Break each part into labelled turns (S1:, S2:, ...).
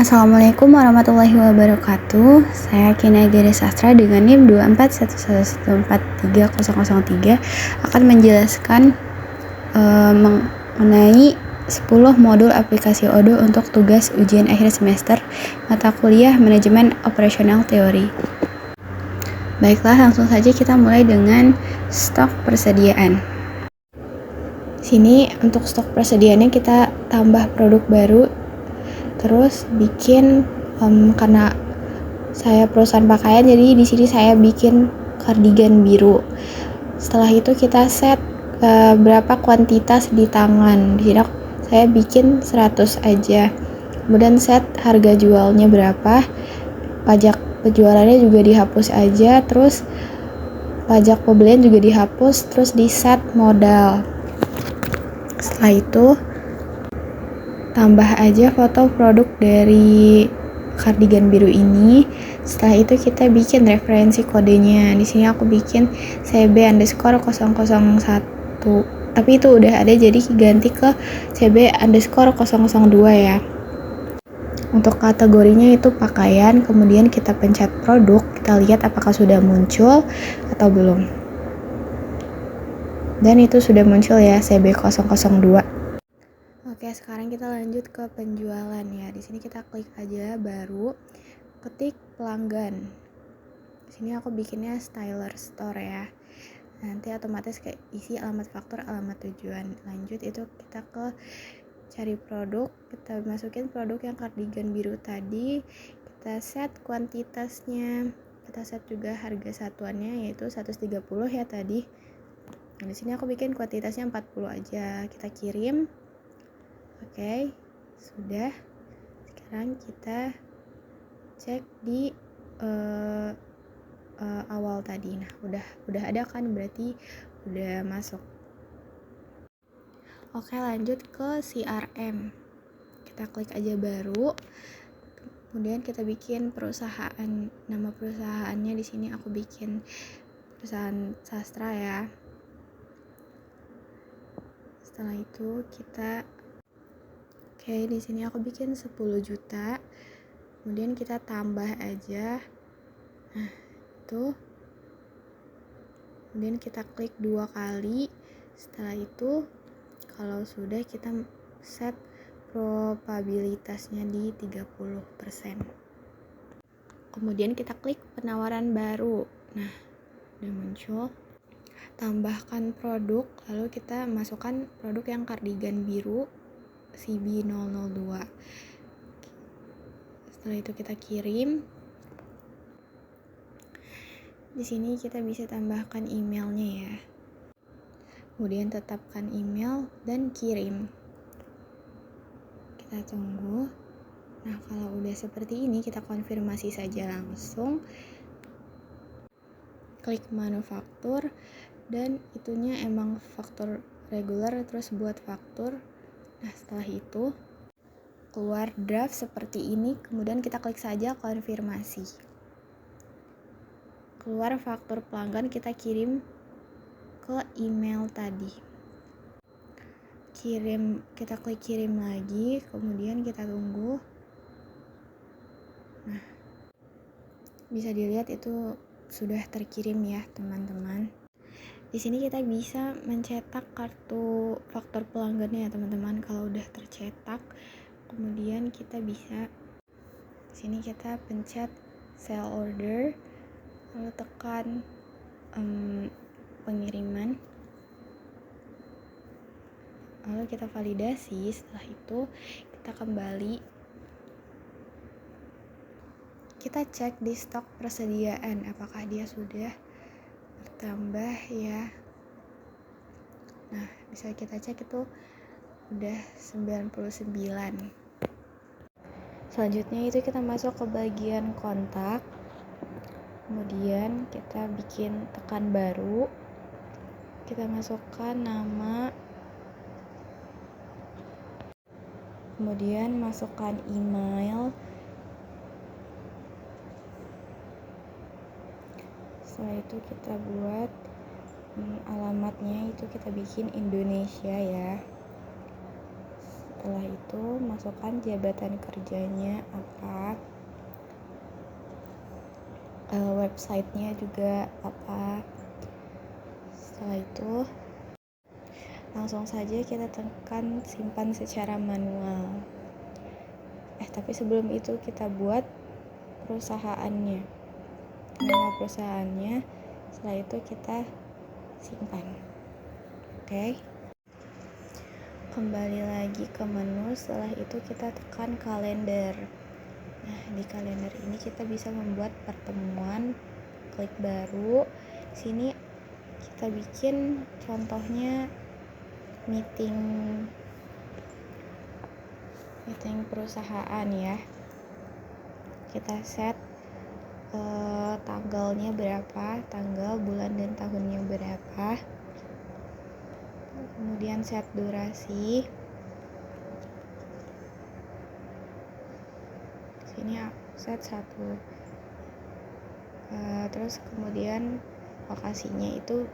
S1: Assalamualaikum warahmatullahi wabarakatuh. Saya Kina Giri Sastra dengan NIM 24111143003 akan menjelaskan mengenai 10 modul aplikasi Odoo untuk tugas ujian akhir semester mata kuliah Manajemen Operasional Teori. Baiklah, langsung saja kita mulai dengan stok persediaan. Sini untuk stok persediaannya kita tambah produk baru. Terus bikin karena saya perusahaan pakaian, jadi di sini saya bikin kardigan biru. Setelah itu kita set berapa kuantitas di tangan. Di sini saya bikin 100 aja. Kemudian set harga jualnya berapa. Pajak penjualannya juga dihapus aja. Terus pajak pembelian juga dihapus. Terus di set modal. Setelah itu tambah aja foto produk dari kardigan biru ini. Setelah itu kita bikin referensi kodenya. Di sini aku bikin CB_001. Tapi itu udah ada, jadi ganti ke CB_002 ya. Untuk kategorinya itu pakaian, kemudian kita pencet produk, kita lihat apakah sudah muncul atau belum. Dan itu sudah muncul ya, CB002. Oke, sekarang kita lanjut ke penjualan ya. Di sini kita klik aja baru, ketik pelanggan. Di sini aku bikinnya Styler Store ya. Nanti otomatis kayak isi alamat faktur, alamat tujuan. Lanjut itu kita ke cari produk, kita masukin produk yang kardigan biru tadi. Kita set kuantitasnya. Kita set juga harga satuannya yaitu 130 ya tadi. Nah, di sini aku bikin kuantitasnya 40 aja. Kita kirim. Oke, sudah. Sekarang kita cek di awal tadi. Nah, udah ada kan, berarti udah masuk. Oke, lanjut ke CRM. Kita klik aja baru. Kemudian kita bikin perusahaan. Nama perusahaannya di sini aku bikin perusahaan sastra ya. Setelah itu kita di sini aku bikin 10 juta. Kemudian kita tambah aja. Nah, itu. Kemudian kita klik 2 kali. Setelah itu, kalau sudah kita set probabilitasnya di 30%. Kemudian kita klik penawaran baru. Nah, udah muncul. Tambahkan produk, lalu kita masukkan produk yang kardigan biru CB002. Setelah itu kita kirim. Di sini kita bisa tambahkan emailnya ya. Kemudian tetapkan email dan kirim. Kita tunggu. Nah, kalau udah seperti ini kita konfirmasi saja langsung. Klik manufaktur dan itunya emang faktur reguler, terus buat faktur. Nah, setelah itu keluar draft seperti ini, kemudian kita klik saja konfirmasi. Keluar faktur pelanggan, kita kirim ke email tadi. Kita klik kirim lagi, kemudian kita tunggu. Nah, bisa dilihat itu sudah terkirim ya, teman-teman. Di sini kita bisa mencetak kartu faktur pelanggannya ya, teman-teman. Kalau udah tercetak, kemudian kita bisa di sini kita pencet sell order, lalu tekan pengiriman, lalu kita validasi. Setelah itu kita kembali, kita cek di stok persediaan apakah dia sudah bertambah ya. Nah, bisa kita cek itu udah 99. Selanjutnya itu kita masuk ke bagian kontak. Kemudian kita bikin tekan baru. Kita masukkan nama. Kemudian masukkan email. Setelah itu kita buat alamatnya, itu kita bikin Indonesia ya. Setelah itu masukkan jabatan kerjanya apa, websitenya juga apa. Setelah itu langsung saja kita tekan simpan secara manual. Tapi sebelum itu kita buat perusahaannya, nama perusahaannya. Setelah itu kita simpan. Oke. Kembali lagi ke menu. Setelah itu kita tekan kalender. Nah, di kalender ini kita bisa membuat pertemuan, klik baru. Sini kita bikin contohnya meeting perusahaan ya. Kita set tanggalnya berapa, tanggal, bulan, dan tahunnya berapa. Kemudian set durasi. Sini set 1. Terus kemudian lokasinya itu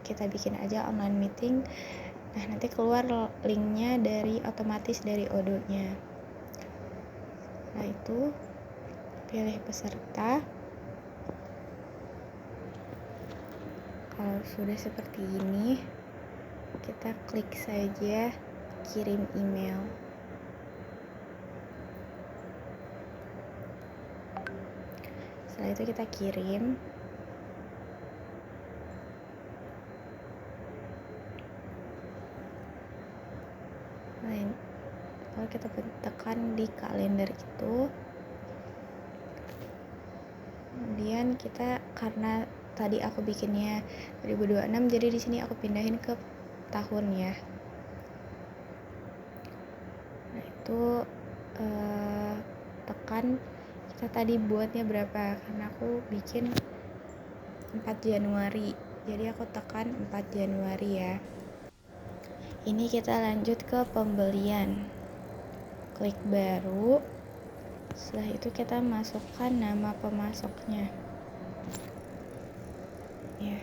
S1: kita bikin aja online meeting. Nah, nanti keluar linknya otomatis dari Odoo-nya. Setelah itu pilih peserta. Kalau sudah seperti ini, kita klik saja kirim email. Setelah itu kita kirim. Lalu kita tekan di kalender itu. Kemudian kita, karena tadi aku bikinnya 2026, jadi di sini aku pindahin ke tahun ya. Nah, itu tekan kita tadi buatnya berapa, karena aku bikin 4 Januari, jadi aku tekan 4 Januari ya. Ini kita lanjut ke pembelian, klik baru. Setelah itu kita masukkan nama pemasoknya ya.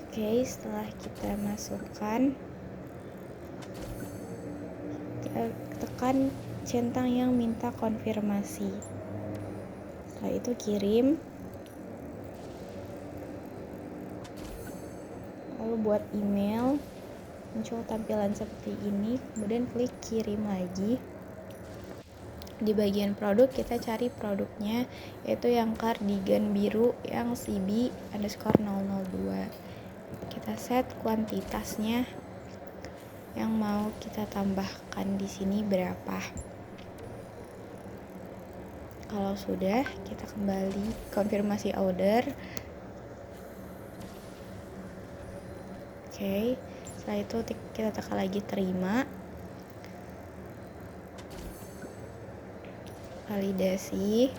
S1: Oke, setelah kita masukkan, kita tekan centang yang minta konfirmasi. Setelah itu kirim. Lalu buat email, muncul tampilan seperti ini. Kemudian klik kirim lagi. Di bagian produk kita cari produknya, yaitu yang kardigan biru yang CB_002. Kita set kuantitasnya yang mau kita tambahkan di sini berapa. Kalau sudah, kita kembali konfirmasi order. Oke, setelah itu kita tekan lagi terima. Validasi.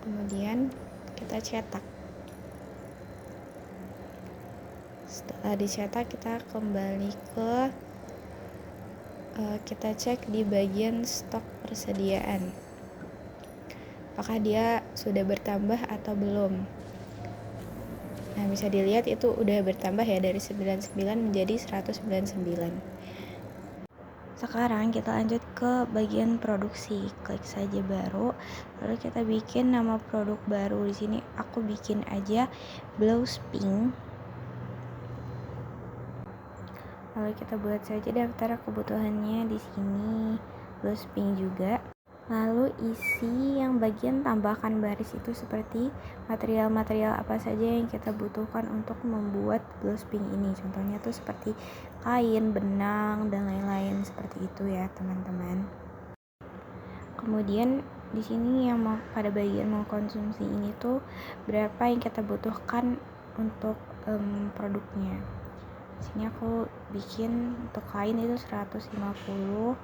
S1: Kemudian kita cetak. Setelah dicetak, kita kembali ke kita cek di bagian stok persediaan, apakah dia sudah bertambah atau belum. Nah, bisa dilihat itu udah bertambah ya, dari 99 menjadi 199. Sekarang kita lanjut ke bagian produksi. Klik saja baru, lalu kita bikin nama produk baru. Di sini aku bikin aja blouse pink. Lalu kita buat saja daftar kebutuhannya di sini, blouse pink juga. Lalu isi yang bagian tambahkan baris itu seperti material-material apa saja yang kita butuhkan untuk membuat blouse pink ini. Contohnya tuh seperti kain, benang, dan lain-lain seperti itu ya, teman-teman. Kemudian di sini yang pada bagian mengkonsumsi ini tuh berapa yang kita butuhkan untuk produknya. Di sini aku bikin untuk kain itu 150,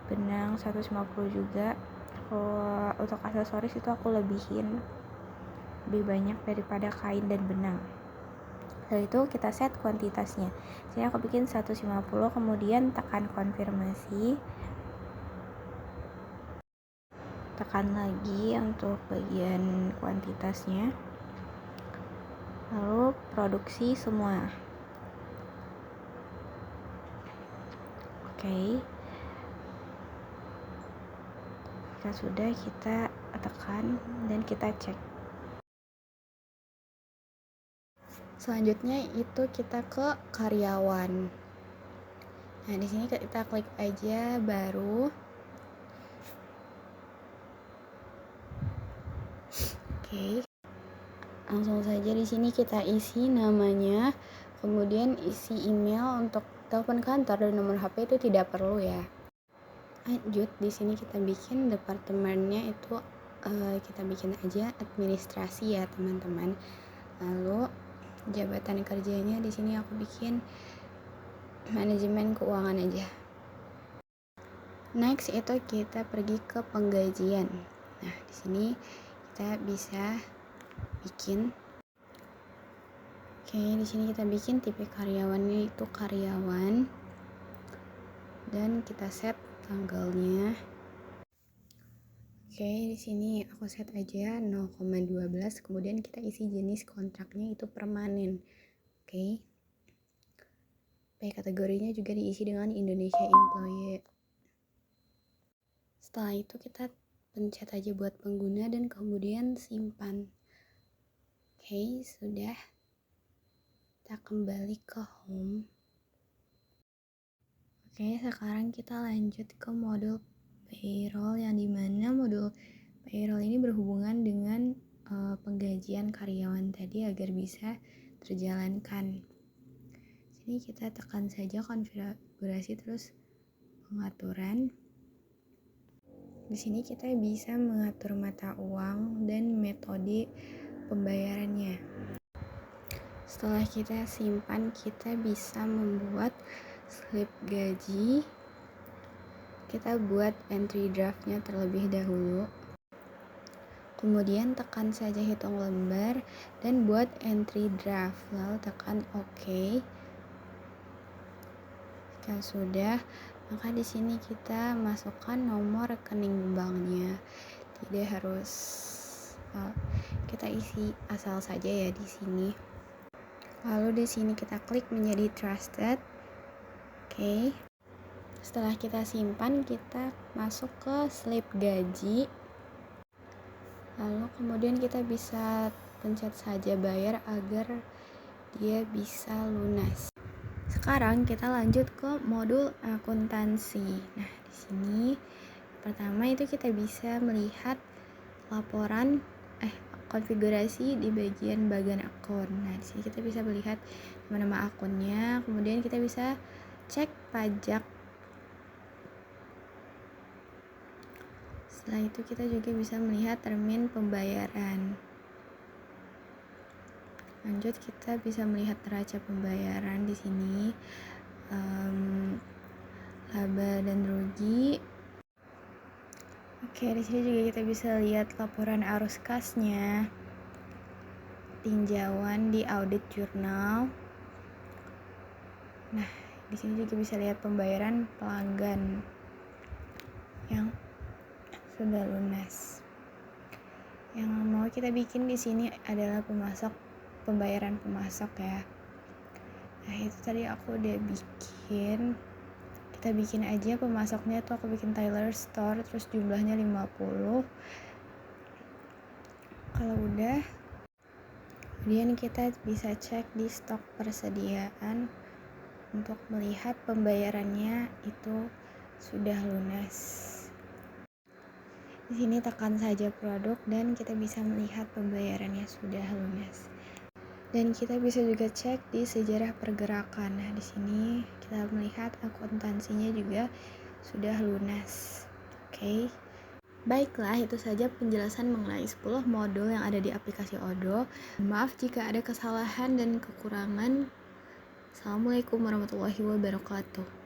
S1: benang 150 juga. Kalau untuk aksesoris itu aku lebih banyak daripada kain dan benang. Lalu itu kita set kuantitasnya. Sini aku bikin 150, kemudian tekan konfirmasi. Tekan lagi untuk bagian kuantitasnya. Lalu produksi semua. Oke. Jika sudah, kita tekan dan kita cek. Selanjutnya itu kita ke karyawan. Nah, di sini kita klik aja baru. Oke. Langsung saja di sini kita isi namanya, kemudian isi email. Untuk telepon kantor dan nomor HP itu tidak perlu ya. Lanjut, di sini kita bikin departemennya itu kita bikin aja administrasi ya teman-teman. Lalu jabatan kerjanya di sini aku bikin manajemen keuangan aja. Next itu kita pergi ke penggajian. Nah, di sini kita bisa bikin. Oke, di sini kita bikin tipe karyawannya itu karyawan dan kita set tanggalnya. Oke, di sini aku set aja 0,12, kemudian kita isi jenis kontraknya itu permanen. Oke. Kategorinya juga diisi dengan Indonesia Employee. Setelah itu kita pencet aja buat pengguna dan kemudian simpan. Oke, sudah. Kita kembali ke home. Oke, sekarang kita lanjut ke modul payroll, yang dimana modul payroll ini berhubungan dengan penggajian karyawan tadi agar bisa terjalankan. Sini kita tekan saja konfigurasi terus pengaturan. Di sini kita bisa mengatur mata uang dan metode pembayarannya. Setelah kita simpan, kita bisa membuat slip gaji. Kita buat entry draftnya terlebih dahulu. Kemudian tekan saja hitung lembar dan buat entry draft. Lalu tekan OK. Jika sudah, maka di sini kita masukkan nomor rekening banknya. Tidak harus kita isi asal saja ya di sini. Lalu di sini kita klik menjadi trusted. Oke. Setelah kita simpan, kita masuk ke slip gaji. Lalu kemudian kita bisa pencet saja bayar agar dia bisa lunas. Sekarang kita lanjut ke modul akuntansi. Nah, di sini pertama itu kita bisa melihat laporan konfigurasi di bagian akun. Nah, di sini kita bisa melihat nama akunnya, kemudian kita bisa cek pajak. Setelah itu kita juga bisa melihat termin pembayaran. Lanjut, kita bisa melihat neraca pembayaran di sini, laba dan rugi. Oke, di sini juga kita bisa lihat laporan arus kasnya, tinjauan di audit jurnal. Nah, di sini juga bisa lihat pembayaran pelanggan yang sudah lunas. Yang mau kita bikin di sini adalah pembayaran pemasok ya. Nah, itu tadi aku udah bikin. Kita bikin aja pemasoknya tuh, aku bikin Tyler Store, terus jumlahnya 50. Kalau udah, kemudian kita bisa cek di stok persediaan untuk melihat pembayarannya itu sudah lunas. Di sini tekan saja produk dan kita bisa melihat pembayarannya sudah lunas. Dan kita bisa juga cek di sejarah pergerakan. Nah, di sini kita melihat akuntansinya juga sudah lunas. Oke. Baiklah, itu saja penjelasan mengenai 10 modul yang ada di aplikasi Odoo. Maaf jika ada kesalahan dan kekurangan. Assalamualaikum warahmatullahi wabarakatuh.